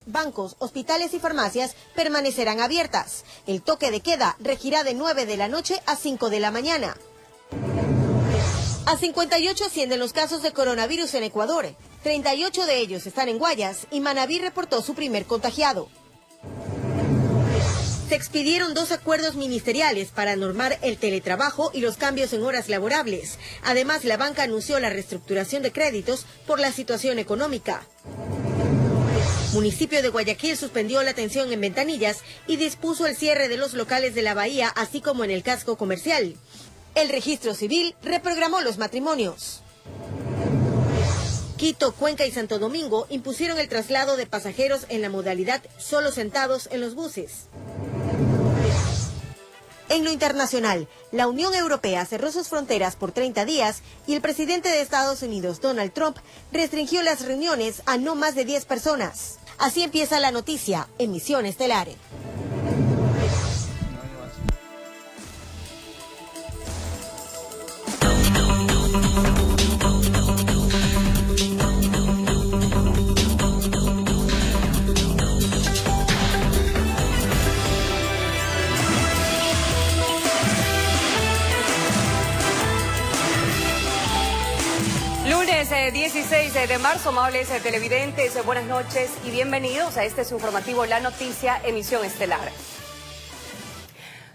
bancos, hospitales y farmacias permanecerán abiertas. El toque de queda regirá de 9 de la noche a 5 de la mañana. A 58 ascienden los casos de coronavirus en Ecuador. 38 de ellos están en Guayas y Manabí reportó su primer contagiado. Se expidieron 2 acuerdos ministeriales para normar el teletrabajo y los cambios en horas laborables. Además, la banca anunció la reestructuración de créditos por la situación económica. Municipio de Guayaquil suspendió la atención en ventanillas y dispuso el cierre de los locales de la bahía, así como en el casco comercial. El registro civil reprogramó los matrimonios. Quito, Cuenca y Santo Domingo impusieron el traslado de pasajeros en la modalidad solo sentados en los buses. En lo internacional, la Unión Europea cerró sus fronteras por 30 días y el presidente de Estados Unidos, Donald Trump, restringió las reuniones a no más de 10 personas. Así empieza la noticia en Misión Estelar. Lunes 16 de marzo, amables televidentes, buenas noches y bienvenidos a este su informativo La Noticia, emisión estelar.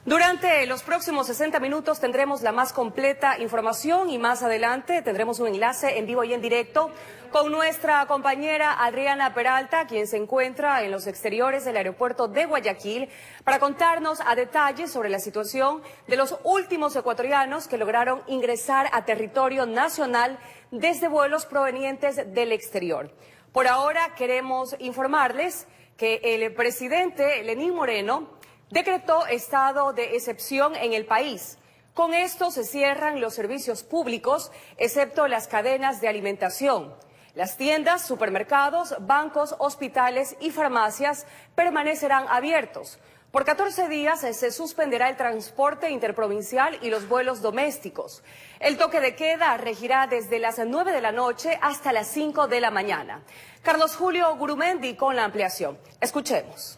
Durante los próximos 60 minutos tendremos la más completa información y más adelante tendremos un enlace en vivo y en directo con nuestra compañera Adriana Peralta, quien se encuentra en los exteriores del aeropuerto de Guayaquil, para contarnos a detalle sobre la situación de los últimos ecuatorianos que lograron ingresar a territorio nacional desde vuelos provenientes del exterior. Por ahora queremos informarles que el presidente Lenín Moreno decretó estado de excepción en el país. Con esto se cierran los servicios públicos, excepto las cadenas de alimentación. Las tiendas, supermercados, bancos, hospitales y farmacias permanecerán abiertos. Por 14 días se suspenderá el transporte interprovincial y los vuelos domésticos. El toque de queda regirá desde las 9 de la noche hasta las 5 de la mañana. Carlos Julio Gurumendi con la ampliación. Escuchemos.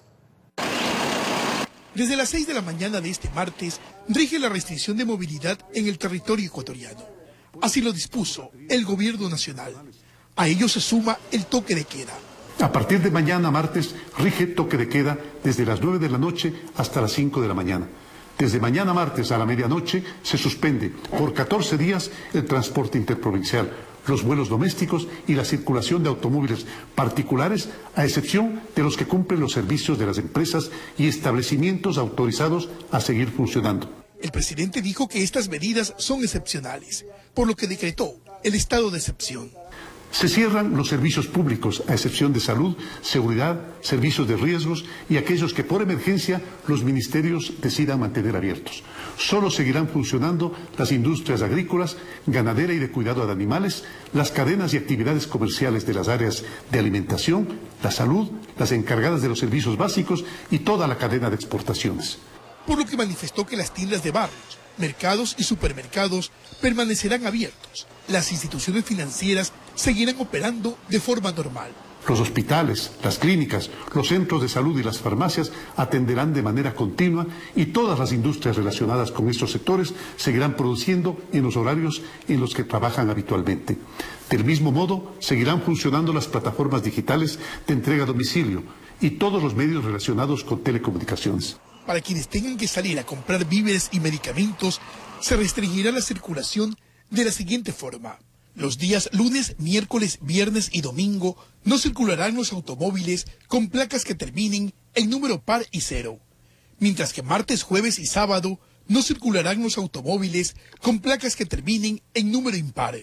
Desde las 6 de la mañana de este martes, rige la restricción de movilidad en el territorio ecuatoriano. Así lo dispuso el gobierno nacional. A ello se suma el toque de queda. A partir de mañana martes, rige toque de queda desde las 9 de la noche hasta las 5 de la mañana. Desde mañana martes a la medianoche se suspende por 14 días el transporte interprovincial, los vuelos domésticos y la circulación de automóviles particulares, a excepción de los que cumplen los servicios de las empresas y establecimientos autorizados a seguir funcionando. El presidente dijo que estas medidas son excepcionales, por lo que decretó el estado de excepción. Se cierran los servicios públicos, a excepción de salud, seguridad, servicios de riesgos y aquellos que por emergencia los ministerios decidan mantener abiertos. Solo seguirán funcionando las industrias agrícolas, ganadera y de cuidado de animales, las cadenas y actividades comerciales de las áreas de alimentación, la salud, las encargadas de los servicios básicos y toda la cadena de exportaciones. Por lo que manifestó que las tiendas de barrios, mercados y supermercados permanecerán abiertos. Las instituciones financieras seguirán operando de forma normal. Los hospitales, las clínicas, los centros de salud y las farmacias atenderán de manera continua y todas las industrias relacionadas con estos sectores seguirán produciendo en los horarios en los que trabajan habitualmente. Del mismo modo, seguirán funcionando las plataformas digitales de entrega a domicilio y todos los medios relacionados con telecomunicaciones. Para quienes tengan que salir a comprar víveres y medicamentos, se restringirá la circulación de la siguiente forma. Los días lunes, miércoles, viernes y domingo no circularán los automóviles con placas que terminen en número par y 0, mientras que martes, jueves y sábado no circularán los automóviles con placas que terminen en número impar.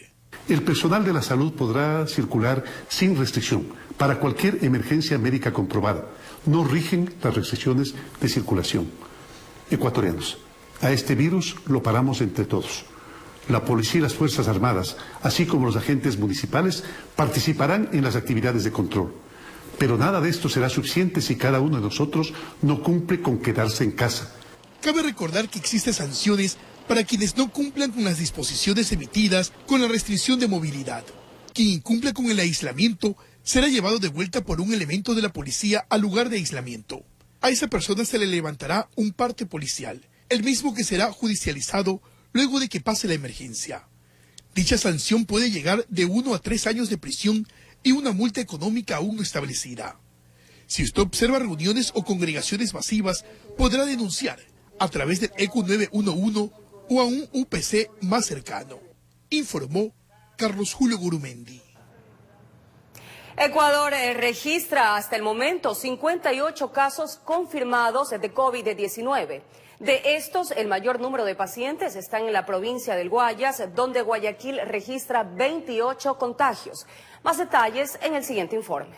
El personal de la salud podrá circular sin restricción para cualquier emergencia médica comprobada. No rigen las restricciones de circulación. Ecuatorianos, a este virus lo paramos entre todos. La policía y las Fuerzas Armadas, así como los agentes municipales, participarán en las actividades de control. Pero nada de esto será suficiente si cada uno de nosotros no cumple con quedarse en casa. Cabe recordar que existen sanciones para quienes no cumplan con las disposiciones emitidas con la restricción de movilidad. Quien incumpla con el aislamiento será llevado de vuelta por un elemento de la policía al lugar de aislamiento. A esa persona se le levantará un parte policial, el mismo que será judicializado luego de que pase la emergencia. Dicha sanción puede llegar de 1 a 3 años de prisión y una multa económica aún no establecida. Si usted observa reuniones o congregaciones masivas, podrá denunciar a través del ECU 911 o a un UPC más cercano, informó Carlos Julio Gurumendi. Ecuador registra hasta el momento 58 casos confirmados de COVID-19. De estos, el mayor número de pacientes están en la provincia del Guayas, donde Guayaquil registra 28 contagios. Más detalles en el siguiente informe.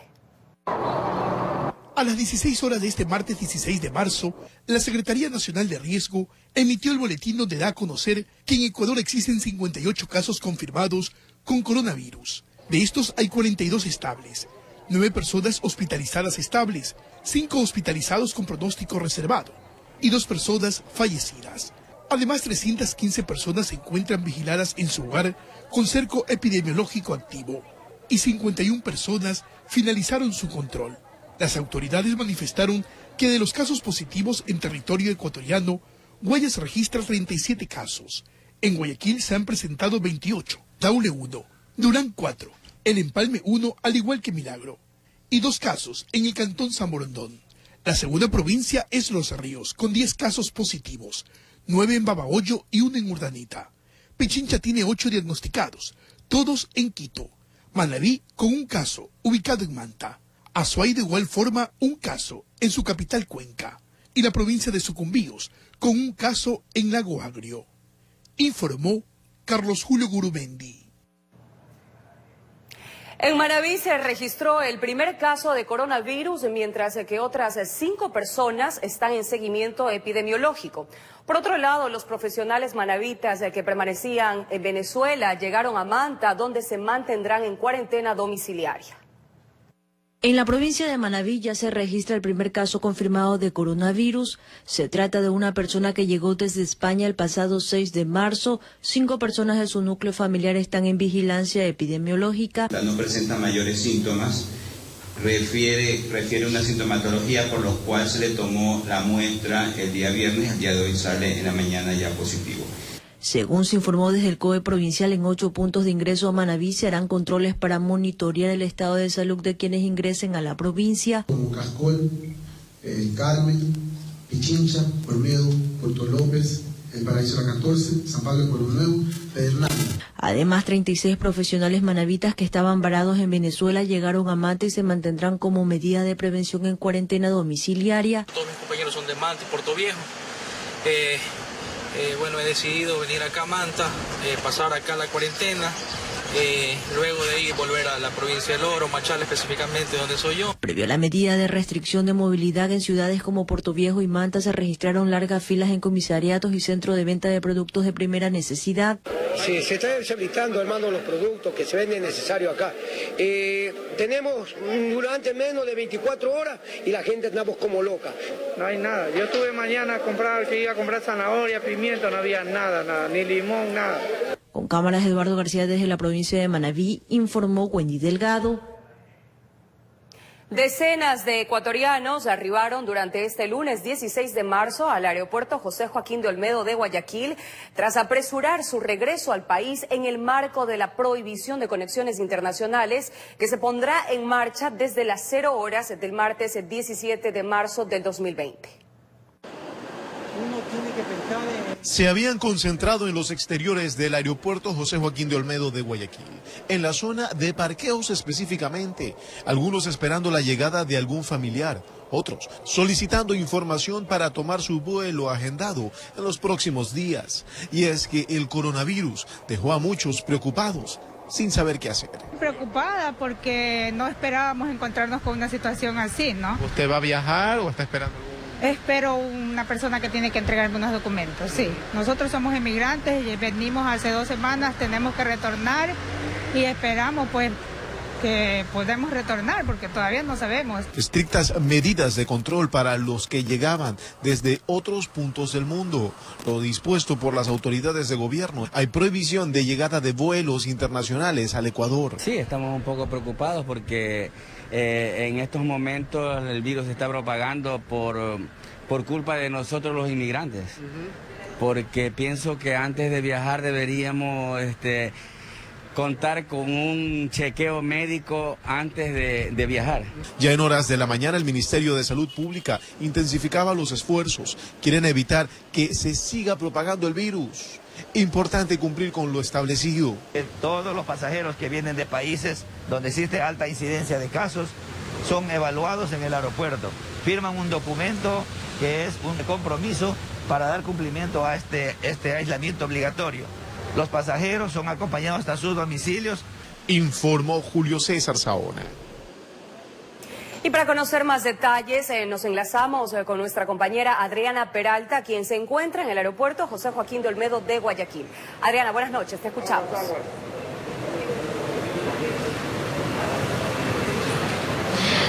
A las 16 horas de este martes 16 de marzo, la Secretaría Nacional de Riesgo emitió el boletín donde da a conocer que en Ecuador existen 58 casos confirmados con coronavirus. De estos hay 42 estables, 9 personas hospitalizadas estables, 5 hospitalizados con pronóstico reservado y 2 personas fallecidas. Además, 315 personas se encuentran vigiladas en su hogar con cerco epidemiológico activo y 51 personas finalizaron su control. Las autoridades manifestaron que de los casos positivos en territorio ecuatoriano, Guayas registra 37 casos. En Guayaquil se han presentado 28, Daule 1, Durán 4, El Empalme 1, al igual que Milagro, y 2 casos en el cantón San Borondón. La segunda provincia es Los Ríos, con 10 casos positivos, 9 en Babahoyo y 1 en Urdaneta. Pichincha tiene 8 diagnosticados, todos en Quito. Manabí con un caso, ubicado en Manta. Azuay de igual forma un caso en su capital Cuenca. Y la provincia de Sucumbíos con un caso en Lago Agrio. Informó Carlos Julio Gurumendi. En Manabí se registró el primer caso de coronavirus, mientras que otras 5 personas están en seguimiento epidemiológico. Por otro lado, los profesionales manabitas que permanecían en Venezuela llegaron a Manta, donde se mantendrán en cuarentena domiciliaria. En la provincia de Manabí ya se registra el primer caso confirmado de coronavirus. Se trata de una persona que llegó desde España el pasado 6 de marzo. 5 personas de su núcleo familiar están en vigilancia epidemiológica. No presenta mayores síntomas. Refiere una sintomatología por lo cual se le tomó la muestra el día viernes. El día de hoy sale en la mañana ya positivo. Según se informó desde el COE provincial, en 8 puntos de ingreso a Manabí se harán controles para monitorear el estado de salud de quienes ingresen a la provincia. Como Cascol, Carmen, Pichincha, Olmedo, Puerto López, El Paraíso de la 14, San Pablo de Pueblo Nuevo, Pedernales. Además, 36 profesionales manabitas que estaban varados en Venezuela llegaron a Manta y se mantendrán como medida de prevención en cuarentena domiciliaria. Todos mis compañeros son de Manta y Puerto Viejo. He decidido venir acá a Manta, pasar acá la cuarentena, luego de ahí volver a la provincia del Oro, Machala específicamente donde soy yo. Previo a la medida de restricción de movilidad en ciudades como Puerto Viejo y Manta se registraron largas filas en comisariatos y centros de venta de productos de primera necesidad. Sí, se está deshabilitando, hermano, los productos que se venden necesarios acá. Tenemos durante menos de 24 horas y la gente andamos como loca. No hay nada. Yo estuve mañana que iba a comprar zanahoria, pimiento, no había nada, ni limón, nada. Con cámaras, Eduardo García desde la provincia de Manabí, informó Wendy Delgado. Decenas de ecuatorianos arribaron durante este lunes 16 de marzo al aeropuerto José Joaquín de Olmedo de Guayaquil tras apresurar su regreso al país en el marco de la prohibición de conexiones internacionales que se pondrá en marcha desde las 0 horas del martes 17 de marzo del 2020. Se habían concentrado en los exteriores del aeropuerto José Joaquín de Olmedo de Guayaquil, en la zona de parqueos específicamente, algunos esperando la llegada de algún familiar, otros solicitando información para tomar su vuelo agendado en los próximos días. Y es que el coronavirus dejó a muchos preocupados, sin saber qué hacer. Preocupada porque no esperábamos encontrarnos con una situación así, ¿no? ¿Usted va a viajar o está esperando? Espero una persona que tiene que entregarme unos documentos, sí. Nosotros somos inmigrantes y venimos hace 2 semanas, tenemos que retornar y esperamos pues que podemos retornar, porque todavía no sabemos. Estrictas medidas de control para los que llegaban desde otros puntos del mundo. Lo dispuesto por las autoridades de gobierno. Hay prohibición de llegada de vuelos internacionales al Ecuador. Sí, estamos un poco preocupados porque en estos momentos el virus se está propagando por culpa de nosotros los inmigrantes. Porque pienso que antes de viajar deberíamos contar con un chequeo médico antes de viajar. Ya en horas de la mañana el Ministerio de Salud Pública intensificaba los esfuerzos. Quieren evitar que se siga propagando el virus. Importante cumplir con lo establecido. Todos los pasajeros que vienen de países donde existe alta incidencia de casos son evaluados en el aeropuerto. Firman un documento que es un compromiso para dar cumplimiento a este aislamiento obligatorio. Los pasajeros son acompañados hasta sus domicilios. Informó Julio César Saona. Y para conocer más detalles, nos enlazamos con nuestra compañera Adriana Peralta, quien se encuentra en el aeropuerto José Joaquín de Olmedo de Guayaquil. Adriana, buenas noches, te escuchamos.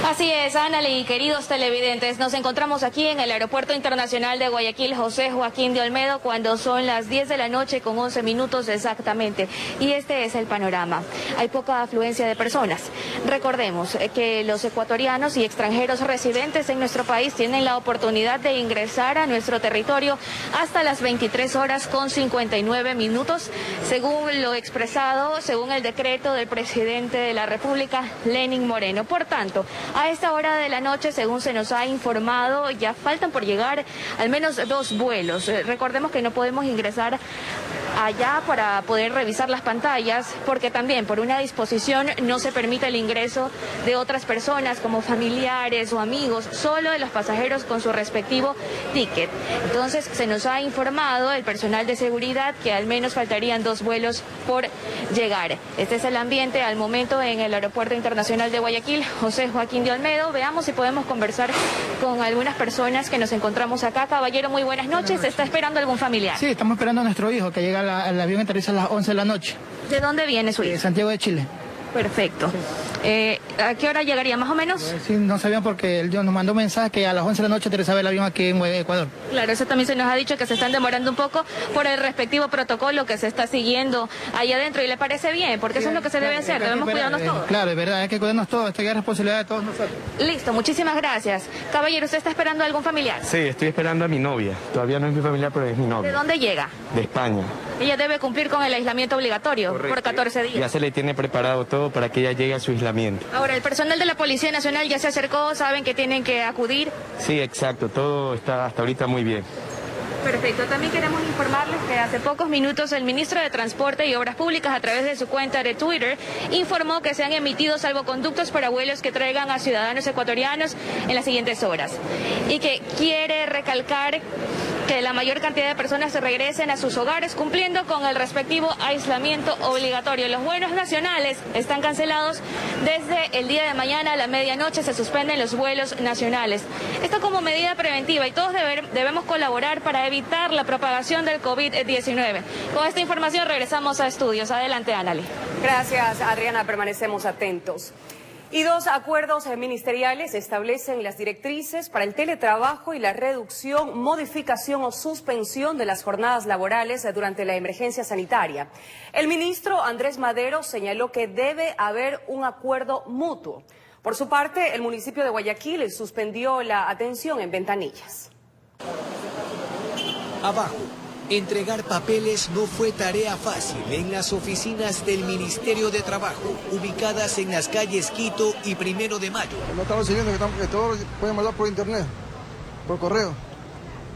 Así es, Anali, queridos televidentes, nos encontramos aquí en el Aeropuerto Internacional de Guayaquil, José Joaquín de Olmedo, cuando son las 10 de la noche con 11 minutos exactamente. Y este es el panorama. Hay poca afluencia de personas. Recordemos que los ecuatorianos y extranjeros residentes en nuestro país tienen la oportunidad de ingresar a nuestro territorio hasta las 23 horas con 59 minutos, según lo expresado, según el decreto del presidente de la República, Lenín Moreno. Por tanto, a esta hora de la noche, según se nos ha informado, ya faltan por llegar al menos 2 vuelos. Recordemos que no podemos ingresar allá para poder revisar las pantallas, porque también por una disposición no se permite el ingreso de otras personas como familiares o amigos, solo de los pasajeros con su respectivo ticket. Entonces se nos ha informado el personal de seguridad que al menos faltarían 2 vuelos por llegar. Este es el ambiente al momento en el Aeropuerto Internacional de Guayaquil, José Joaquín de Olmedo. Veamos si podemos conversar con algunas personas que nos encontramos acá. Caballero, muy buenas noches. ¿Está esperando algún familiar? Sí, estamos esperando a nuestro hijo que llega al avión, aterriza a las 11 de la noche. ¿De dónde viene su hijo? De Santiago de Chile. Perfecto. ¿A qué hora llegaría más o menos? Sí, no sabían porque él nos mandó un mensaje que a las 11 de la noche aterrizaba el avión aquí en Ecuador. Claro, eso también se nos ha dicho que se están demorando un poco por el respectivo protocolo que se está siguiendo ahí adentro, y le parece bien, porque eso es lo que se debe hacer, debemos cuidarnos todos. Claro, es verdad, hay que cuidarnos todos, esto ya es responsabilidad de todos nosotros. Listo, muchísimas gracias. Caballero, ¿usted está esperando a algún familiar? Sí, estoy esperando a mi novia, todavía no es mi familiar, pero es mi novia. ¿De dónde llega? De España. Ella debe cumplir con el aislamiento obligatorio. Correcto. Por 14 días. Ya se le tiene preparado todo para que ella llegue a su aislamiento. Ahora, el personal de la Policía Nacional ya se acercó, saben que tienen que acudir. Sí, exacto, todo está hasta ahorita muy bien. Perfecto. También queremos informarles que hace pocos minutos el ministro de Transporte y Obras Públicas, a través de su cuenta de Twitter, informó que se han emitido salvoconductos para vuelos que traigan a ciudadanos ecuatorianos en las siguientes horas, y que quiere recalcar que la mayor cantidad de personas se regresen a sus hogares cumpliendo con el respectivo aislamiento obligatorio. Los vuelos nacionales están cancelados desde el día de mañana a la medianoche. Se suspenden los vuelos nacionales. Esto como medida preventiva, y todos debemos colaborar para evitar la propagación del COVID-19. Con esta información regresamos a estudios. Adelante, Anali. Gracias, Adriana. Permanecemos atentos. Y 2 acuerdos ministeriales establecen las directrices para el teletrabajo y la reducción, modificación o suspensión de las jornadas laborales durante la emergencia sanitaria. El ministro Andrés Madero señaló que debe haber un acuerdo mutuo. Por su parte, el municipio de Guayaquil suspendió la atención en ventanillas. Abajo. Entregar papeles no fue tarea fácil en las oficinas del Ministerio de Trabajo, ubicadas en las calles Quito y 1 de Mayo. No estamos siguiendo que todos pueden mandar por internet, por correo.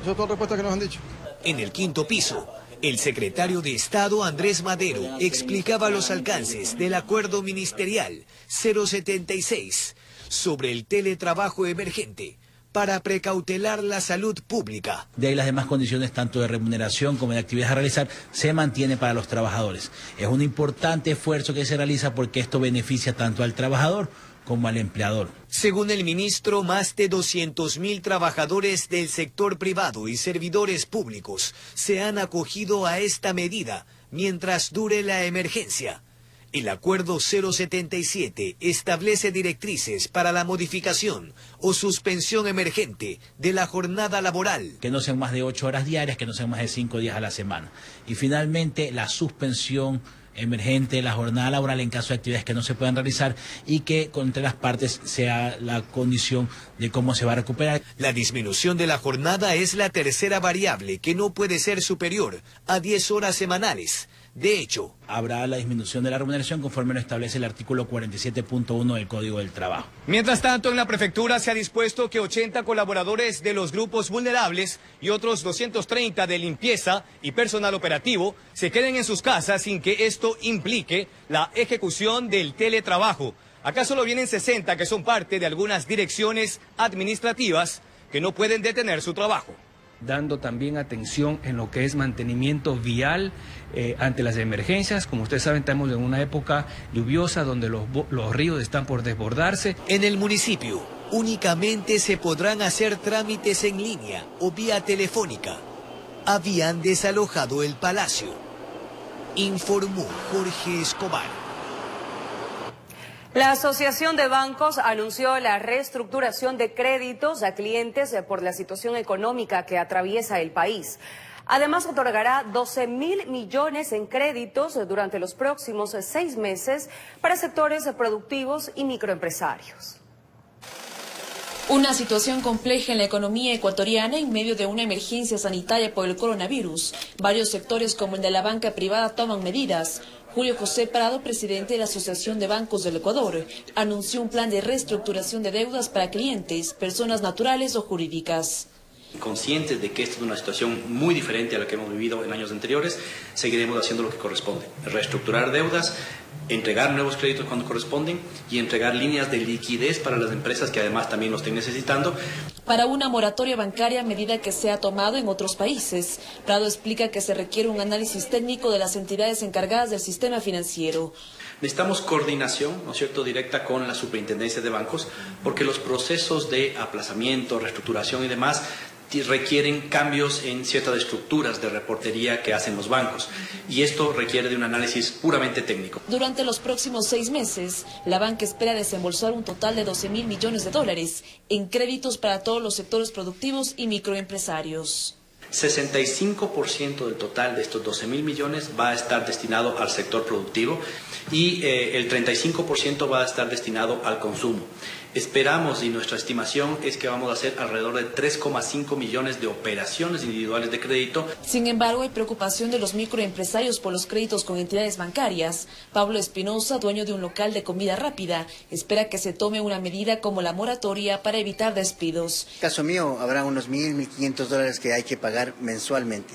Eso es toda la respuesta que nos han dicho. En el 5º piso, el secretario de Estado Andrés Madero explicaba los alcances del acuerdo ministerial 076 sobre el teletrabajo emergente, para precautelar la salud pública. De ahí las demás condiciones, tanto de remuneración como de actividades a realizar, se mantiene para los trabajadores. Es un importante esfuerzo que se realiza porque esto beneficia tanto al trabajador como al empleador. Según el ministro, más de 200.000 trabajadores del sector privado y servidores públicos se han acogido a esta medida mientras dure la emergencia. El acuerdo 077 establece directrices para la modificación o suspensión emergente de la jornada laboral. Que no sean más de 8 horas diarias, que no sean más de 5 días a la semana. Y finalmente, la suspensión emergente de la jornada laboral en caso de actividades que no se puedan realizar y que entre las partes sea la condición de cómo se va a recuperar. La disminución de la jornada es la tercera variable que no puede ser superior a 10 horas semanales. De hecho, habrá la disminución de la remuneración conforme lo establece el artículo 47.1 del Código del Trabajo. Mientras tanto, en la prefectura se ha dispuesto que 80 colaboradores de los grupos vulnerables y otros 230 de limpieza y personal operativo se queden en sus casas sin que esto implique la ejecución del teletrabajo. Acá solo vienen 60 que son parte de algunas direcciones administrativas que no pueden detener su trabajo. Dando también atención en lo que es mantenimiento vial ante las emergencias. Como ustedes saben, estamos en una época lluviosa donde los ríos están por desbordarse. En el municipio únicamente se podrán hacer trámites en línea o vía telefónica. Habían desalojado el palacio, informó Jorge Escobar. La Asociación de Bancos anunció la reestructuración de créditos a clientes por la situación económica que atraviesa el país. Además, otorgará 12.000 millones en créditos durante los próximos 6 meses para sectores productivos y microempresarios. Una situación compleja en la economía ecuatoriana en medio de una emergencia sanitaria por el coronavirus. Varios sectores como el de la banca privada toman medidas. Julio José Prado, presidente de la Asociación de Bancos del Ecuador, anunció un plan de reestructuración de deudas para clientes, personas naturales o jurídicas. Conscientes de que esta es una situación muy diferente a la que hemos vivido en años anteriores, seguiremos haciendo lo que corresponde, reestructurar deudas, entregar nuevos créditos cuando corresponden y entregar líneas de liquidez para las empresas que además también lo estén necesitando. Para una moratoria bancaria, medida que se ha tomado en otros países. Prado explica que se requiere un análisis técnico de las entidades encargadas del sistema financiero. Necesitamos coordinación, ¿no es cierto?, directa con la superintendencia de bancos, porque los procesos de aplazamiento, reestructuración y demás requieren cambios en ciertas estructuras de reportería que hacen los bancos, y esto requiere de un análisis puramente técnico. Durante los próximos 6 meses, la banca espera desembolsar un total de 12.000 millones de dólares en créditos para todos los sectores productivos y microempresarios. 65% del total de estos 12.000 millones va a estar destinado al sector productivo y el 35% va a estar destinado al consumo. Esperamos y nuestra estimación es que vamos a hacer alrededor de 3,5 millones de operaciones individuales de crédito. Sin embargo, hay preocupación de los microempresarios por los créditos con entidades bancarias. Pablo Espinosa, dueño de un local de comida rápida, espera que se tome una medida como la moratoria para evitar despidos. En el caso mío, habrá unos 1.500 dólares que hay que pagar mensualmente,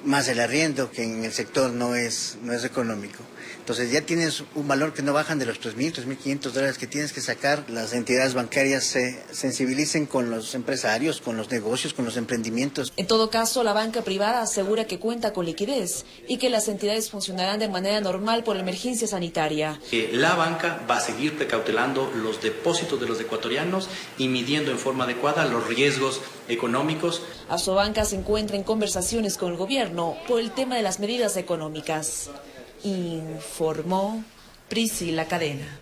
más el arriendo, que en el sector no es económico. Entonces ya tienes un valor que no bajan de los 3.000, 3.500 dólares que tienes que sacar. Las entidades bancarias se sensibilicen con los empresarios, con los negocios, con los emprendimientos. En todo caso, la banca privada asegura que cuenta con liquidez y que las entidades funcionarán de manera normal por la emergencia sanitaria. La banca va a seguir precautelando los depósitos de los ecuatorianos y midiendo en forma adecuada los riesgos económicos. Asobanca se encuentra en conversaciones con el gobierno por el tema de las medidas económicas. Informó Priscila Cadena.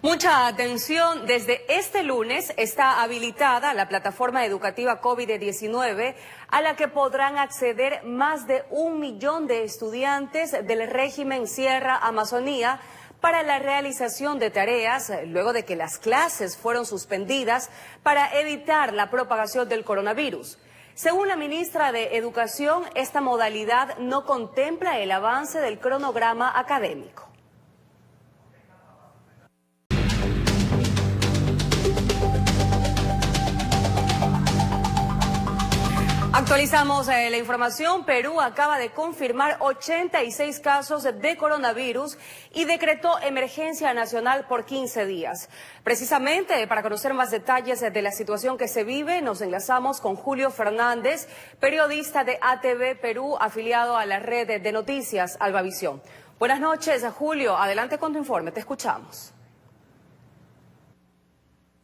Mucha atención, desde este lunes está habilitada la plataforma educativa COVID-19 a la que podrán acceder más de 1 millón de estudiantes del régimen Sierra Amazonía para la realización de tareas luego de que las clases fueron suspendidas para evitar la propagación del coronavirus. Según la ministra de Educación, esta modalidad no contempla el avance del cronograma académico. Actualizamos la información. Perú acaba de confirmar 86 casos de coronavirus y decretó emergencia nacional por 15 días. Precisamente para conocer más detalles de la situación que se vive, nos enlazamos con Julio Fernández, periodista de ATV Perú, afiliado a la red de noticias Albavisión. Buenas noches, Julio. Adelante con tu informe. Te escuchamos.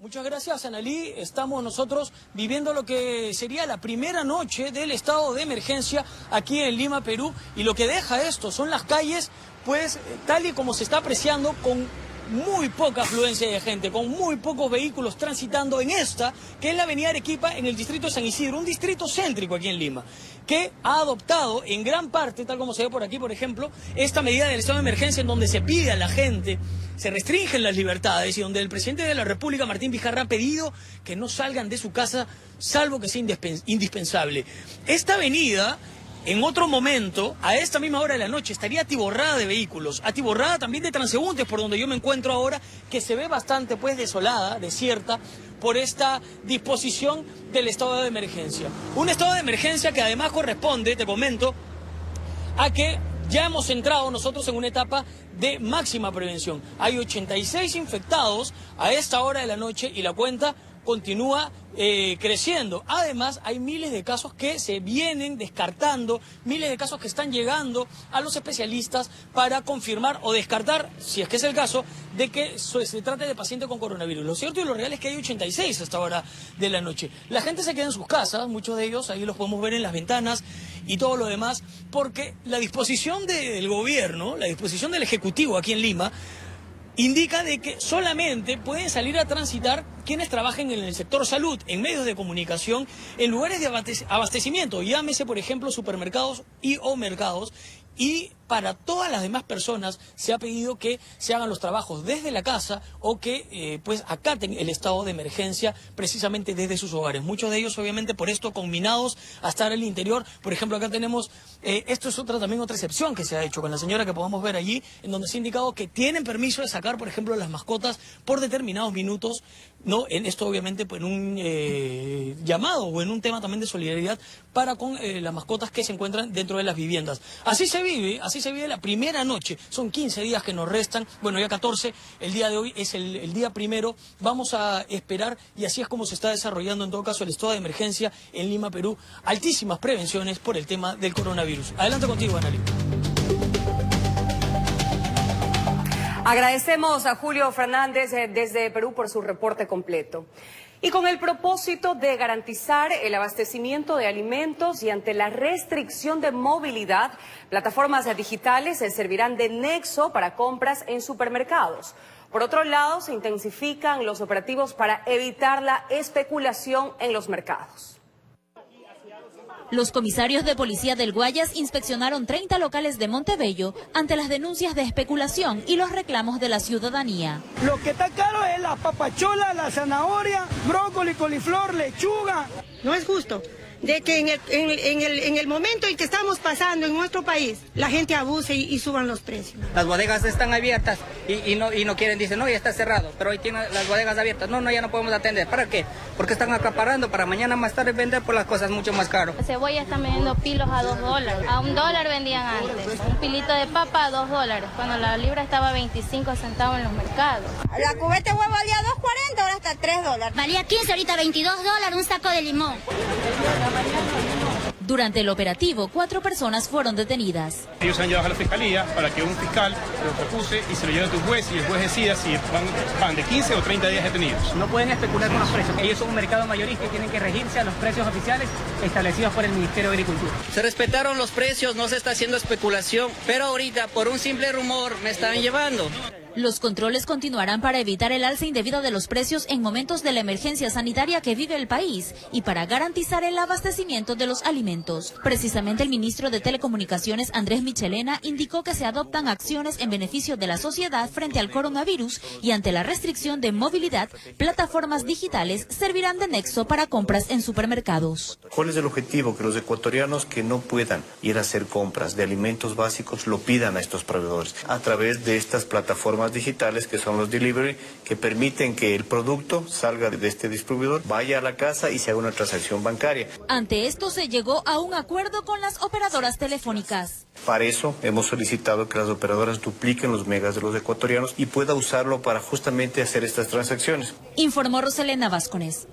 Muchas gracias, Analí. Estamos nosotros viviendo lo que sería la primera noche del estado de emergencia aquí en Lima, Perú. Y lo que deja esto son las calles, pues, tal y como se está apreciando, con muy poca afluencia de gente, con muy pocos vehículos transitando en esta, que es la avenida Arequipa, en el distrito de San Isidro, un distrito céntrico aquí en Lima, que ha adoptado en gran parte, tal como se ve por aquí, por ejemplo, esta medida del estado de emergencia, en donde se pide a la gente, se restringen las libertades, y donde el presidente de la República, Martín Vizcarra, ha pedido que no salgan de su casa, salvo que sea indispensable. Esta avenida, en otro momento, a esta misma hora de la noche, estaría atiborrada de vehículos, atiborrada también de transeúntes, por donde yo me encuentro ahora, que se ve bastante, pues, desolada, desierta, por esta disposición del estado de emergencia. Un estado de emergencia que además corresponde, te comento, a que ya hemos entrado nosotros en una etapa de máxima prevención. Hay 86 infectados a esta hora de la noche y la cuenta continúa creciendo. Además, hay miles de casos que se vienen descartando, miles de casos que están llegando a los especialistas para confirmar o descartar, si es que es el caso, de que se trate de paciente con coronavirus. Lo cierto y lo real es que hay 86 hasta ahora de la noche. La gente se queda en sus casas, muchos de ellos, ahí los podemos ver en las ventanas y todo lo demás, porque la disposición del gobierno, la disposición del Ejecutivo aquí en Lima, indica de que solamente pueden salir a transitar quienes trabajen en el sector salud, en medios de comunicación, en lugares de abastecimiento, llámese por ejemplo supermercados y o mercados, y para todas las demás personas se ha pedido que se hagan los trabajos desde la casa o que pues acaten el estado de emergencia precisamente desde sus hogares. Muchos de ellos obviamente por esto combinados a estar al interior. Por ejemplo, acá tenemos, esto es también otra excepción que se ha hecho con la señora que podemos ver allí, en donde se ha indicado que tienen permiso de sacar, por ejemplo, las mascotas por determinados minutos, ¿no? En esto obviamente pues, en un llamado o en un tema también de solidaridad para con las mascotas que se encuentran dentro de las viviendas. Así se vive la primera noche. Son 15 días que nos restan, bueno, ya 14, el día de hoy es el día primero. Vamos a esperar, y así es como se está desarrollando en todo caso el estado de emergencia en Lima, Perú. Altísimas prevenciones por el tema del coronavirus. Adelante contigo, Analí. Agradecemos a Julio Fernández desde Perú por su reporte completo. Y con el propósito de garantizar el abastecimiento de alimentos y ante la restricción de movilidad, plataformas digitales servirán de nexo para compras en supermercados. Por otro lado, se intensifican los operativos para evitar la especulación en los mercados. Los comisarios de policía del Guayas inspeccionaron 30 locales de Montebello ante las denuncias de especulación y los reclamos de la ciudadanía. Lo que está caro es la papachola, la zanahoria, brócoli, coliflor, lechuga. No es justo de que en el momento en que estamos pasando en nuestro país, la gente abuse y suban los precios. Las bodegas están abiertas y no quieren, dicen, no, ya está cerrado, pero hoy tienen las bodegas abiertas. No, ya no podemos atender. ¿Para qué? Porque están acaparando para mañana más tarde vender por las cosas mucho más caro. La cebolla están vendiendo pilos a $2. A $1 vendían antes. Un pilito de papa a $2, cuando la libra estaba a 25 centavos en los mercados. La cubeta de huevo valía $2.40, ahora está $3. Valía 15, ahorita $22 un saco de limón. Durante el operativo, 4 personas fueron detenidas. Ellos se han llevado a la fiscalía para que un fiscal lo propuse y se lo lleve a un juez y el juez decida si van de 15 o 30 días detenidos. No pueden especular con los precios. Ellos son un mercado mayorista y tienen que regirse a los precios oficiales establecidos por el Ministerio de Agricultura. Se respetaron los precios, no se está haciendo especulación, pero ahorita por un simple rumor me están llevando. Los controles continuarán para evitar el alza indebida de los precios en momentos de la emergencia sanitaria que vive el país y para garantizar el abastecimiento de los alimentos. Precisamente el ministro de Telecomunicaciones, Andrés Michelena, indicó que se adoptan acciones en beneficio de la sociedad frente al coronavirus y ante la restricción de movilidad, plataformas digitales servirán de nexo para compras en supermercados. ¿Cuál es el objetivo? Que los ecuatorianos que no puedan ir a hacer compras de alimentos básicos lo pidan a estos proveedores a través de estas plataformas digitales que son los delivery, que permiten que el producto salga de este distribuidor, vaya a la casa y se haga una transacción bancaria. Ante esto se llegó a un acuerdo con las operadoras telefónicas. Para eso hemos solicitado que las operadoras dupliquen los megas de los ecuatorianos y pueda usarlo para justamente hacer estas transacciones. Informó Roselena Vázquez.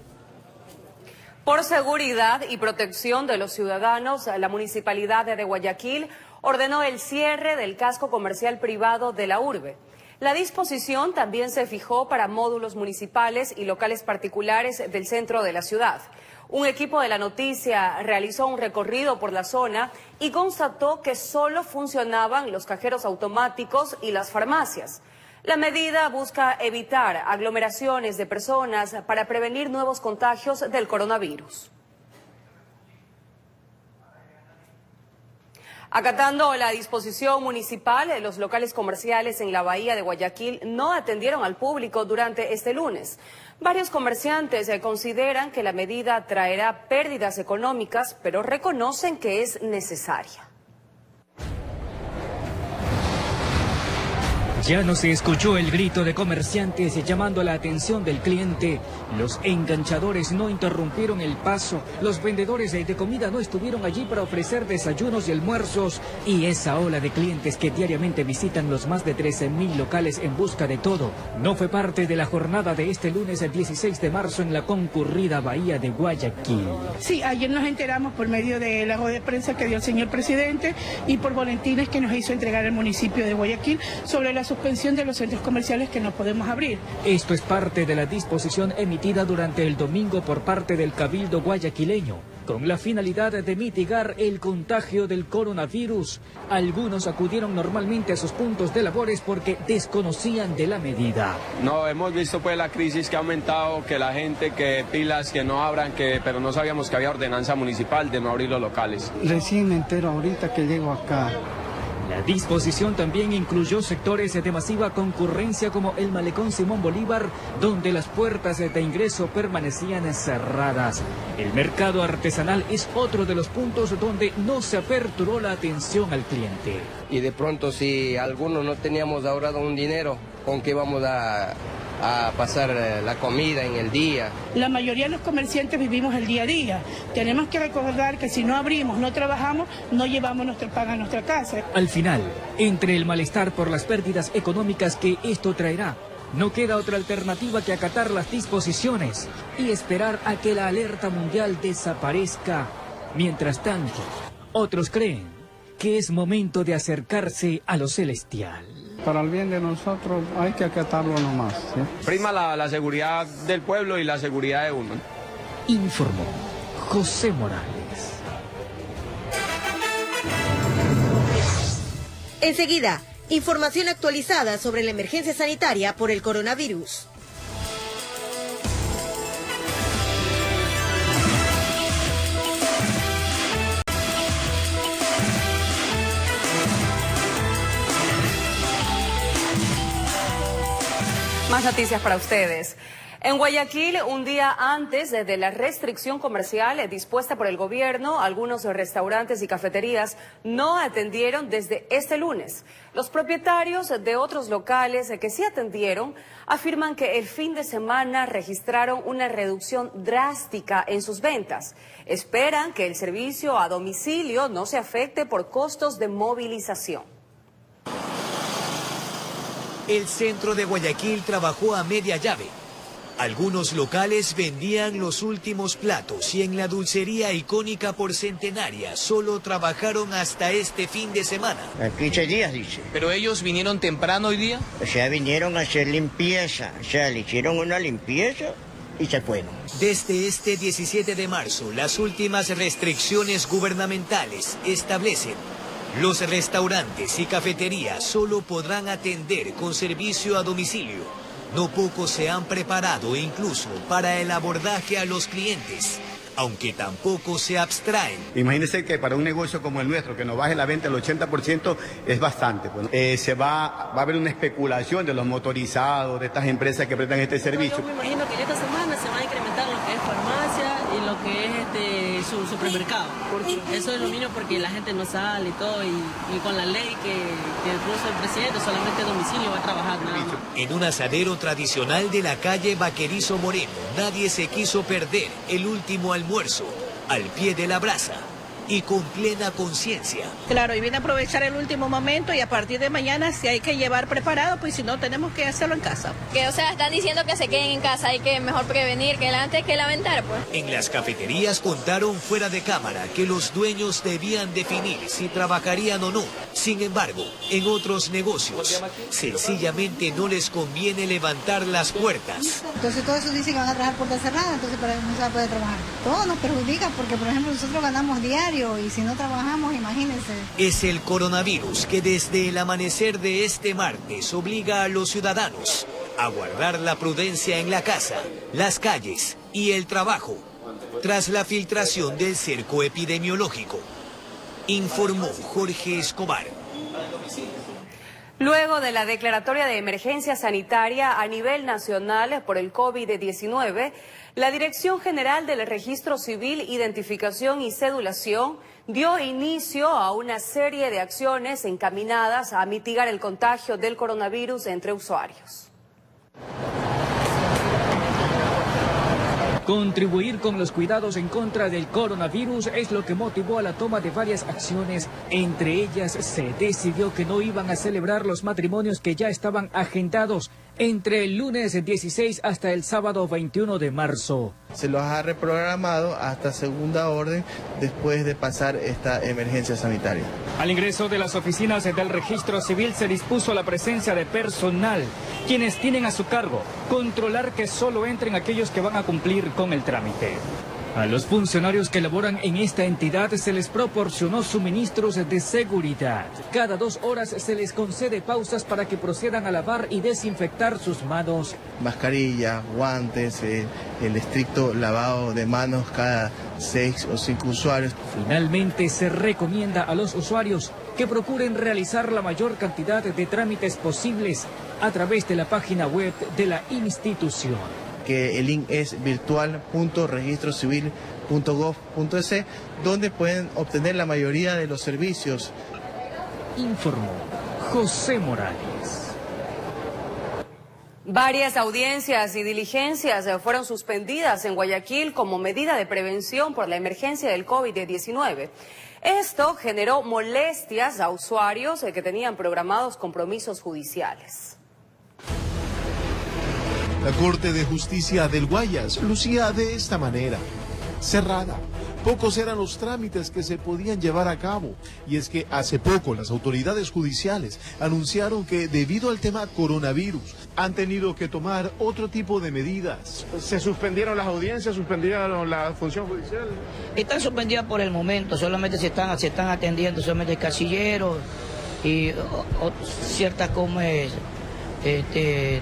Por seguridad y protección de los ciudadanos, la Municipalidad de Guayaquil ordenó el cierre del casco comercial privado de la urbe. La disposición también se fijó para módulos municipales y locales particulares del centro de la ciudad. Un equipo de La Noticia realizó un recorrido por la zona y constató que solo funcionaban los cajeros automáticos y las farmacias. La medida busca evitar aglomeraciones de personas para prevenir nuevos contagios del coronavirus. Acatando la disposición municipal, los locales comerciales en la bahía de Guayaquil no atendieron al público durante este lunes. Varios comerciantes consideran que la medida traerá pérdidas económicas, pero reconocen que es necesaria. Ya no se escuchó el grito de comerciantes llamando la atención del cliente. Los enganchadores no interrumpieron el paso. Los vendedores de comida no estuvieron allí para ofrecer desayunos y almuerzos. Y esa ola de clientes que diariamente visitan los más de 13.000 locales en busca de todo no fue parte de la jornada de este lunes 16 de marzo en la concurrida bahía de Guayaquil. Sí, ayer nos enteramos por medio de la rueda de prensa que dio el señor presidente y por boletines que nos hizo entregar el municipio de Guayaquil sobre la suspensión de los centros comerciales que no podemos abrir. Esto es parte de la disposición emitida durante el domingo por parte del Cabildo guayaquileño, con la finalidad de mitigar el contagio del coronavirus. Algunos acudieron normalmente a sus puntos de labores porque desconocían de la medida. No, hemos visto pues la crisis que ha aumentado, que la gente, que pilas, que no abran, pero no sabíamos que había ordenanza municipal de no abrir los locales. Recién me entero ahorita que llego acá. La disposición también incluyó sectores de masiva concurrencia como el Malecón Simón Bolívar, donde las puertas de ingreso permanecían cerradas. El mercado artesanal es otro de los puntos donde no se aperturó la atención al cliente. Y de pronto, si algunos no teníamos ahorrado un dinero, ¿con qué vamos a pasar la comida en el día? La mayoría de los comerciantes vivimos el día a día. Tenemos que recordar que si no abrimos, no trabajamos, no llevamos nuestra paga a nuestra casa. Al final, entre el malestar por las pérdidas económicas que esto traerá, no queda otra alternativa que acatar las disposiciones y esperar a que la alerta mundial desaparezca. Mientras tanto, otros creen que es momento de acercarse a lo celestial. Para el bien de nosotros hay que acatarlo nomás, ¿sí? Prima la seguridad del pueblo y la seguridad de uno. Informó José Morales. Enseguida, información actualizada sobre la emergencia sanitaria por el coronavirus. Más noticias para ustedes. En Guayaquil, un día antes de la restricción comercial dispuesta por el gobierno, algunos restaurantes y cafeterías no atendieron desde este lunes. Los propietarios de otros locales que sí atendieron afirman que el fin de semana registraron una reducción drástica en sus ventas. Esperan que el servicio a domicilio no se afecte por costos de movilización. El centro de Guayaquil trabajó a media llave. Algunos locales vendían los últimos platos y en la dulcería icónica por Centenaria solo trabajaron hasta este fin de semana. 15 días, dice. ¿Pero ellos vinieron temprano hoy día? O sea, vinieron a hacer limpieza. O sea, le hicieron una limpieza y se fueron. Desde este 17 de marzo, las últimas restricciones gubernamentales establecen: los restaurantes y cafeterías solo podrán atender con servicio a domicilio. No pocos se han preparado incluso para el abordaje a los clientes, aunque tampoco se abstraen. Imagínense que para un negocio como el nuestro, que nos baje la venta al 80%, es bastante. Va a haber una especulación de los motorizados, de estas empresas que prestan este servicio. Yo me imagino que esta semana se va a incrementar lo que es farmacia y lo que es su supermercado. Eso es lo mismo porque la gente no sale y todo, y con la ley que puso el presidente, solamente a domicilio va a trabajar nada más. En un asadero tradicional de la calle Vaquerizo Moreno, nadie se quiso perder el último almuerzo al pie de la brasa. y con plena conciencia. Claro, y viene a aprovechar el último momento y a partir de mañana si hay que llevar preparado, pues si no tenemos que hacerlo en casa. Que o sea, están diciendo que se queden en casa, hay que mejor prevenir que antes que lamentar, pues. En las cafeterías contaron fuera de cámara que los dueños debían definir si trabajarían o no. Sin embargo, en otros negocios, sencillamente no les conviene levantar las puertas. Entonces todo eso dice que van a trabajar puerta cerrada, entonces para no se va a poder trabajar. Todo nos perjudica porque, por ejemplo, nosotros ganamos diario y si no trabajamos, imagínense. Es el coronavirus que desde el amanecer de este martes obliga a los ciudadanos a guardar la prudencia en la casa, las calles y el trabajo, tras la filtración del cerco epidemiológico. Informó Jorge Escobar. Luego de la declaratoria de emergencia sanitaria a nivel nacional por el COVID-19, la Dirección General del Registro Civil, Identificación y Cedulación dio inicio a una serie de acciones encaminadas a mitigar el contagio del coronavirus entre usuarios. Contribuir con los cuidados en contra del coronavirus es lo que motivó a la toma de varias acciones. Entre ellas, se decidió que no iban a celebrar los matrimonios que ya estaban agendados entre el lunes 16 hasta el sábado 21 de marzo. Se los ha reprogramado hasta segunda orden después de pasar esta emergencia sanitaria. Al ingreso de las oficinas del registro civil se dispuso la presencia de personal, quienes tienen a su cargo controlar que solo entren aquellos que van a cumplir con el trámite. A los funcionarios que laboran en esta entidad se les proporcionó suministros de seguridad. Cada 2 horas se les concede pausas para que procedan a lavar y desinfectar sus manos. Mascarilla, guantes, el estricto lavado de manos cada 6 o 5 usuarios. Finalmente se recomienda a los usuarios que procuren realizar la mayor cantidad de trámites posibles a través de la página web de la institución. Que el link es virtual.registrocivil.gov.es, donde pueden obtener la mayoría de los servicios. Informó José Morales. Varias audiencias y diligencias fueron suspendidas en Guayaquil como medida de prevención por la emergencia del COVID-19. Esto generó molestias a usuarios que tenían programados compromisos judiciales. La Corte de Justicia del Guayas lucía de esta manera: cerrada. Pocos eran los trámites que se podían llevar a cabo, y es que hace poco las autoridades judiciales anunciaron que debido al tema coronavirus han tenido que tomar otro tipo de medidas. Se suspendieron las audiencias, suspendieron la función judicial. Están suspendidas por el momento, solamente se están atendiendo solamente casilleros y ciertas como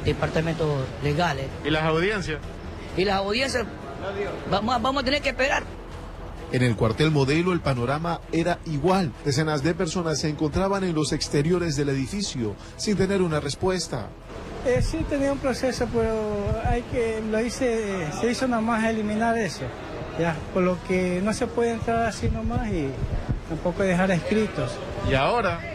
departamentos legales. ¿Y las audiencias? Y las audiencias vamos a tener que esperar. En el cuartel Modelo el panorama era igual. Decenas de personas se encontraban en los exteriores del edificio sin tener una respuesta. Sí tenía un proceso, pero se hizo nomás eliminar eso. Ya, por lo que no se puede entrar así nomás y tampoco dejar escritos. ¿Y ahora?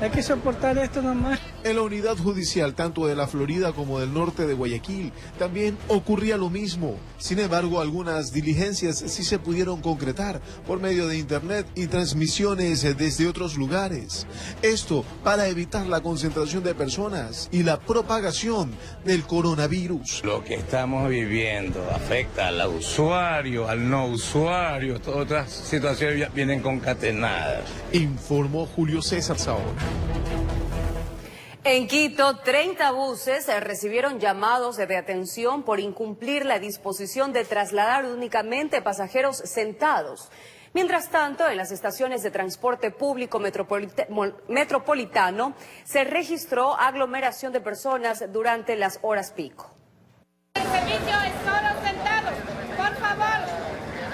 Hay que soportar esto nomás. En la unidad judicial, tanto de la Florida como del norte de Guayaquil, también ocurría lo mismo. Sin embargo, algunas diligencias sí se pudieron concretar por medio de internet y transmisiones desde otros lugares. Esto para evitar la concentración de personas y la propagación del coronavirus. Lo que estamos viviendo afecta al usuario, al no usuario, todas otras situaciones vienen concatenadas. Informó Julio César Saona. En Quito, 30 buses recibieron llamados de atención por incumplir la disposición de trasladar únicamente pasajeros sentados. Mientras tanto, en las estaciones de transporte público metropolitano se registró aglomeración de personas durante las horas pico. El servicio es solo sentados, por favor.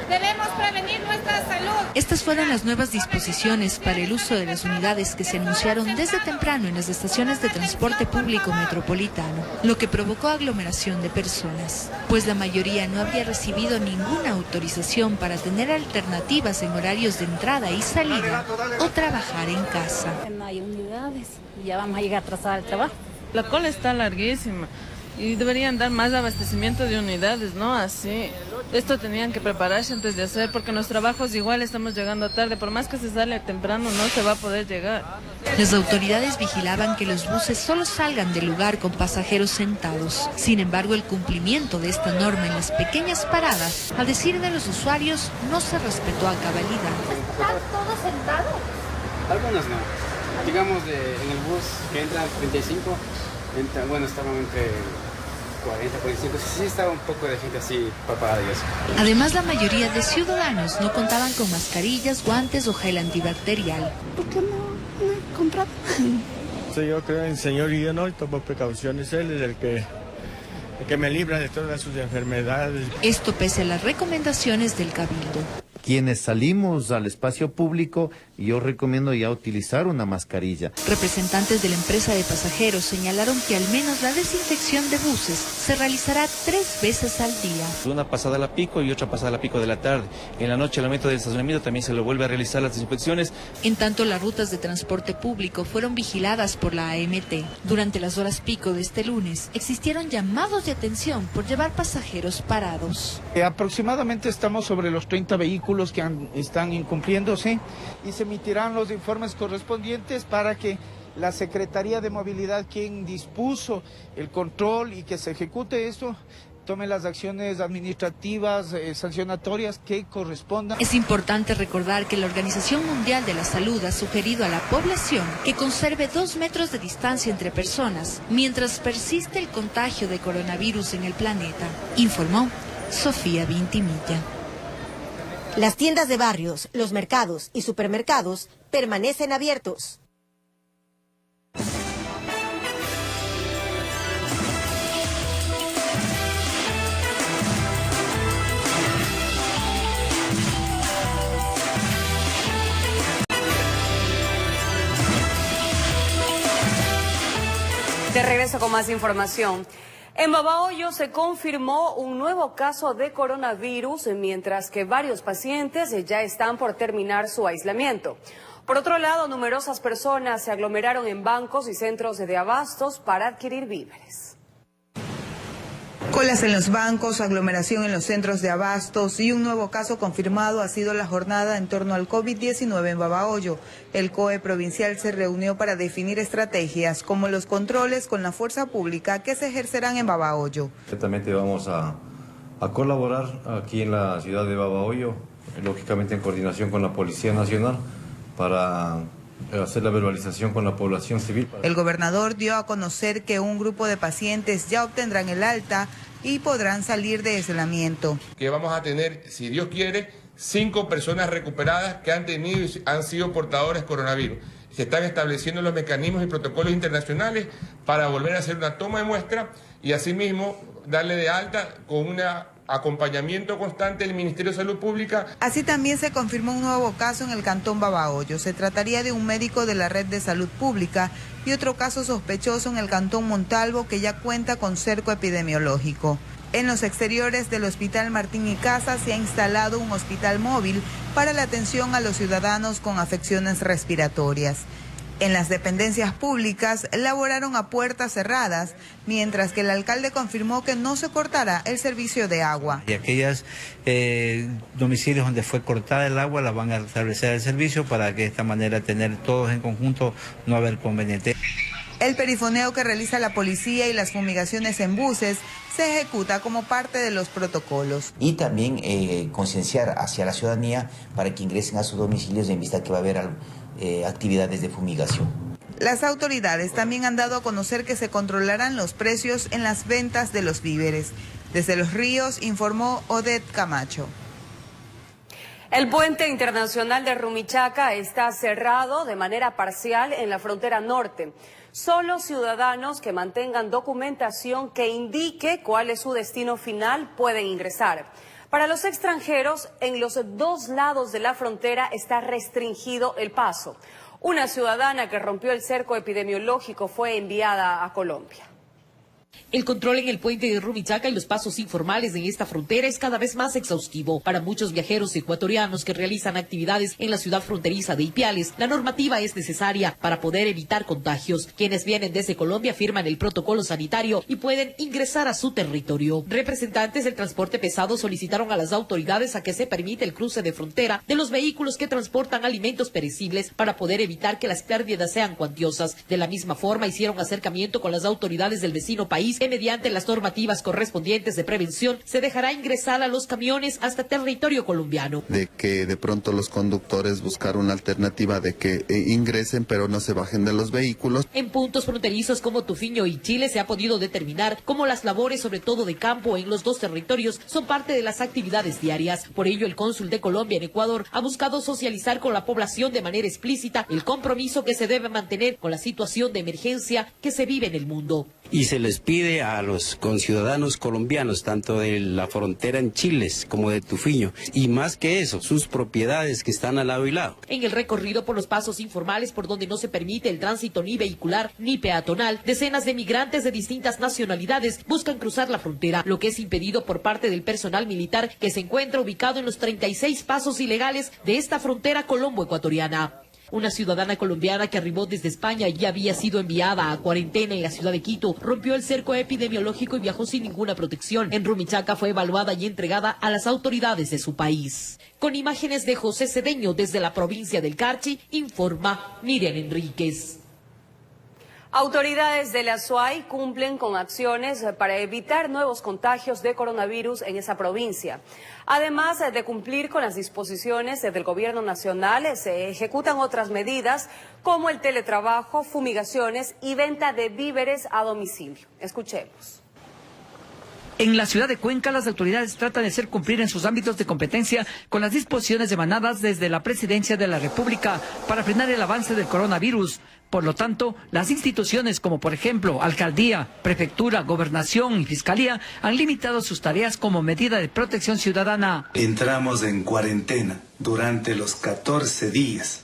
Debemos prevenir nuestra salud. Estas fueron las nuevas disposiciones para el uso de las unidades que se anunciaron desde temprano en las estaciones de transporte público metropolitano, lo que provocó aglomeración de personas, pues la mayoría no había recibido ninguna autorización para tener alternativas en horarios de entrada y salida o trabajar en casa. No hay unidades, ya vamos a llegar atrasados al trabajo. La cola está larguísima. Y deberían dar más abastecimiento de unidades, ¿no? Así. Esto tenían que prepararse antes de hacer, porque en los trabajos igual estamos llegando tarde. Por más que se sale temprano, no se va a poder llegar. Las autoridades vigilaban que los buses solo salgan del lugar con pasajeros sentados. Sin embargo, el cumplimiento de esta norma en las pequeñas paradas, a decir de los usuarios, no se respetó a cabalidad. ¿Están todos sentados? Algunos no. Digamos, en el bus que entra al 35, estaban entre 40, 45, sí estaba un poco de gente así papada y eso. Además, la mayoría de ciudadanos no contaban con mascarillas, guantes o gel antibacterial. ¿Por qué no he comprado? Sí, yo creo en el Señor y yo no, y tomo precauciones. Él es el que me libra de todas sus enfermedades. Esto pese a las recomendaciones del Cabildo. Quienes salimos al espacio público, yo recomiendo ya utilizar una mascarilla. Representantes de la empresa de pasajeros señalaron que al menos la desinfección de buses se realizará 3 veces al día. Una pasada a la pico y otra pasada a la pico de la tarde. En la noche, al momento del estacionamiento, también se lo vuelve a realizar las desinfecciones. En tanto, las rutas de transporte público fueron vigiladas por la AMT. Durante las horas pico de este lunes, existieron llamados de atención por llevar pasajeros parados. Aproximadamente estamos sobre los 30 vehículos que están incumpliéndose y se emitirán los informes correspondientes para que la Secretaría de Movilidad, quien dispuso el control y que se ejecute esto, tome las acciones administrativas, sancionatorias que correspondan. Es importante recordar que la Organización Mundial de la Salud ha sugerido a la población que conserve 2 metros de distancia entre personas mientras persiste el contagio de coronavirus en el planeta, informó Sofía Vintimilla. Las tiendas de barrios, los mercados y supermercados permanecen abiertos. De regreso con más información. En Babahoyo se confirmó un nuevo caso de coronavirus, mientras que varios pacientes ya están por terminar su aislamiento. Por otro lado, numerosas personas se aglomeraron en bancos y centros de abastos para adquirir víveres. Colas en los bancos, aglomeración en los centros de abastos y un nuevo caso confirmado ha sido la jornada en torno al COVID-19 en Babahoyo. El COE provincial se reunió para definir estrategias como los controles con la fuerza pública que se ejercerán en Babahoyo. Ciertamente vamos a colaborar aquí en la ciudad de Babahoyo, lógicamente en coordinación con la Policía Nacional, para hacer la verbalización con la población civil. El gobernador dio a conocer que un grupo de pacientes ya obtendrán el alta y podrán salir de aislamiento. Que vamos a tener, si Dios quiere, 5 personas recuperadas que han sido portadores de coronavirus. Se están estableciendo los mecanismos y protocolos internacionales para volver a hacer una toma de muestra y asimismo darle de alta con un acompañamiento constante del Ministerio de Salud Pública. Así también se confirmó un nuevo caso en el cantón Babahoyo. Se trataría de un médico de la Red de Salud Pública y otro caso sospechoso en el cantón Montalvo que ya cuenta con cerco epidemiológico. En los exteriores del Hospital Martín y Casa se ha instalado un hospital móvil para la atención a los ciudadanos con afecciones respiratorias. En las dependencias públicas laboraron a puertas cerradas, mientras que el alcalde confirmó que no se cortará el servicio de agua. Y aquellos domicilios donde fue cortada el agua la van a restablecer el servicio para que de esta manera tener todos en conjunto, no haber conveniente. El perifoneo que realiza la policía y las fumigaciones en buses se ejecuta como parte de los protocolos. Y también concienciar hacia la ciudadanía para que ingresen a sus domicilios en vista que va a haber actividades de fumigación. Las autoridades también han dado a conocer que se controlarán los precios en las ventas de los víveres. Desde Los Ríos informó Odette Camacho. El puente internacional de Rumichaca está cerrado de manera parcial en la frontera norte. Solo ciudadanos que mantengan documentación que indique cuál es su destino final pueden ingresar. Para los extranjeros, en los 2 lados de la frontera está restringido el paso. Una ciudadana que rompió el cerco epidemiológico fue enviada a Colombia. El control en el puente de Rumichaca y los pasos informales en esta frontera es cada vez más exhaustivo. Para muchos viajeros ecuatorianos que realizan actividades en la ciudad fronteriza de Ipiales, la normativa es necesaria para poder evitar contagios. Quienes vienen desde Colombia firman el protocolo sanitario y pueden ingresar a su territorio. Representantes del transporte pesado solicitaron a las autoridades a que se permita el cruce de frontera de los vehículos que transportan alimentos perecibles para poder evitar que las pérdidas sean cuantiosas. De la misma forma, hicieron acercamiento con las autoridades del vecino país que mediante las normativas correspondientes de prevención se dejará ingresar a los camiones hasta territorio colombiano. De que de pronto los conductores buscar una alternativa de que ingresen pero no se bajen de los vehículos. En puntos fronterizos como Tufiño y Chile se ha podido determinar cómo las labores, sobre todo de campo en los dos territorios, son parte de las actividades diarias. Por ello, el cónsul de Colombia en Ecuador ha buscado socializar con la población de manera explícita el compromiso que se debe mantener con la situación de emergencia que se vive en el mundo. Y se les pide a los conciudadanos colombianos, tanto de la frontera en Chile como de Tufiño, y más que eso, sus propiedades que están al lado y lado. En el recorrido por los pasos informales por donde no se permite el tránsito ni vehicular ni peatonal, decenas de migrantes de distintas nacionalidades buscan cruzar la frontera, lo que es impedido por parte del personal militar que se encuentra ubicado en los 36 pasos ilegales de esta frontera colombo-ecuatoriana. Una ciudadana colombiana que arribó desde España y había sido enviada a cuarentena en la ciudad de Quito, rompió el cerco epidemiológico y viajó sin ninguna protección. En Rumichaca fue evaluada y entregada a las autoridades de su país. Con imágenes de José Cedeño desde la provincia del Carchi, informa Miriam Enríquez. Autoridades de la SUAY cumplen con acciones para evitar nuevos contagios de coronavirus en esa provincia. Además de cumplir con las disposiciones del gobierno nacional, se ejecutan otras medidas como el teletrabajo, fumigaciones y venta de víveres a domicilio. Escuchemos. En la ciudad de Cuenca, las autoridades tratan de hacer cumplir en sus ámbitos de competencia con las disposiciones emanadas desde la Presidencia de la República para frenar el avance del coronavirus. Por lo tanto, las instituciones como por ejemplo Alcaldía, Prefectura, Gobernación y Fiscalía han limitado sus tareas como medida de protección ciudadana. Entramos en cuarentena durante los 14 días.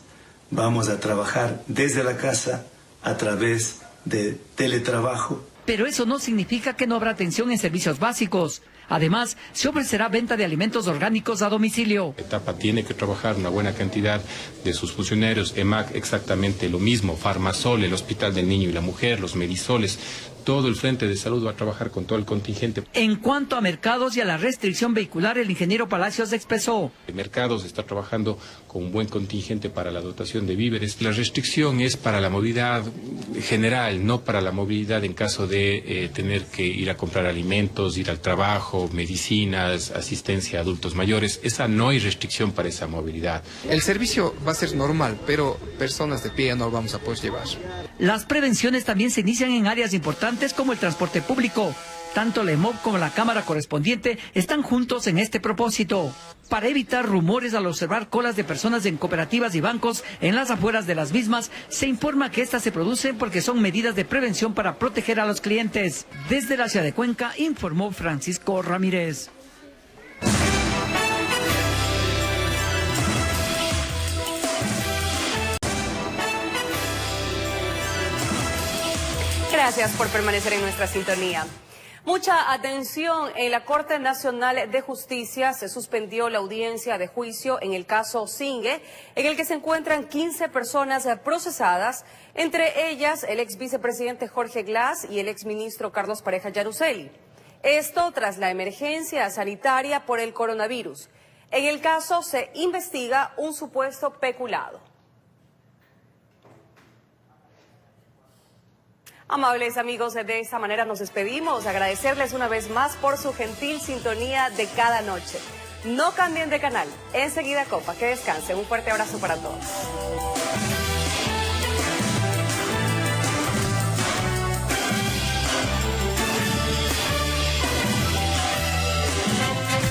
Vamos a trabajar desde la casa a través de teletrabajo. Pero eso no significa que no habrá atención en servicios básicos. Además, se ofrecerá venta de alimentos orgánicos a domicilio. Etapa tiene que trabajar una buena cantidad de sus funcionarios, EMAC exactamente lo mismo, Farmasol, el Hospital del Niño y la Mujer, los Medisoles, todo el Frente de Salud va a trabajar con todo el contingente. En cuanto a mercados y a la restricción vehicular, el ingeniero Palacios expresó. El mercados está trabajando con un buen contingente para la dotación de víveres. La restricción es para la movilidad general, no para la movilidad en caso de tener que ir a comprar alimentos, ir al trabajo, medicinas, asistencia a adultos mayores. Esa no hay restricción para esa movilidad. El servicio va a ser normal, pero personas de pie no vamos a poder llevar. Las prevenciones también se inician en áreas importantes como el transporte público. Tanto la EMOB como la Cámara correspondiente están juntos en este propósito. Para evitar rumores al observar colas de personas en cooperativas y bancos en las afueras de las mismas, se informa que estas se producen porque son medidas de prevención para proteger a los clientes. Desde la ciudad de Cuenca, informó Francisco Ramírez. Gracias por permanecer en nuestra sintonía. Mucha atención. En la Corte Nacional de Justicia se suspendió la audiencia de juicio en el caso Singue, en el que se encuentran 15 personas procesadas, entre ellas el ex vicepresidente Jorge Glass y el exministro Carlos Pareja Yaruzeli. Esto tras la emergencia sanitaria por el coronavirus. En el caso se investiga un supuesto peculado. Amables amigos, de esta manera nos despedimos. Agradecerles una vez más por su gentil sintonía de cada noche. No cambien de canal. Enseguida Copa. Que descansen. Un fuerte abrazo para todos.